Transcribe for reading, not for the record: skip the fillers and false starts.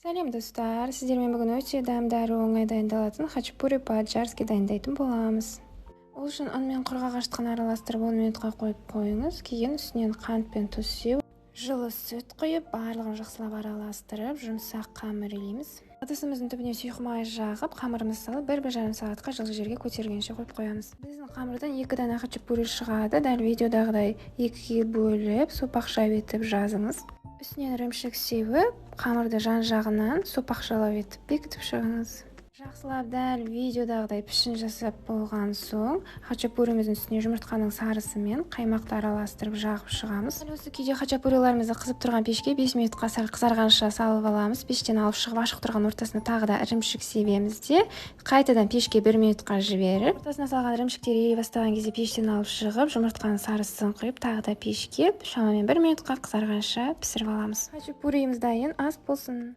Сәлем достар, сіздермен бүгін өте дәмді әрі оңай дайындалатын хачапури по-аджарски дайындайтын боламыз. Ол үшін ұн мен құрғақ араластырып 10 минутқа қойып қойыңыз. Кейін үстінен қант пен тұз сеу, жылы сүт құйып, барлығын жақсылап араластырып, жұмсақ қамыр илейміз. Ыдысымыздың түбіне сұйық май жағып, қамырымызды салып 1-1,5 сағатқа жылы жерге көтергенше қойып қоямыз. Біздің қамырдан 2 дана хачапури шығады. Дәл видеодағыдай 2-ге бөліп, сопақша етіп жазыңыз. Үстінен ірімшік сеуіп, қамырды жан-жағынан сопақшалап етіп бекітіп шығыңыз. Жақсылап дәл видеодағыдай пішін жасап болған соң, хачапуриміздің үстіне жұмыртқаның сарысы мен қаймақты араластырып жағып шығамыз. Осы күйде хачапуриларымызды қызып тұрған пешке 5 минутқа сәл қызарғанша салып аламыз. Пештен алып шығып, ашық тұрған ортасына тағы да ірімшік себеміз де қайтадан пешке 1 минутқа жіберіп, ортасына салған ірімшіктер ери бастаған кезде пештен алып шығып, жұмыртқаның сарысын құйып, тағы да пешке шамамен 1 минутқа қызарғанша пісіріп аламыз. Хачапурimiz дайын, ас болсын.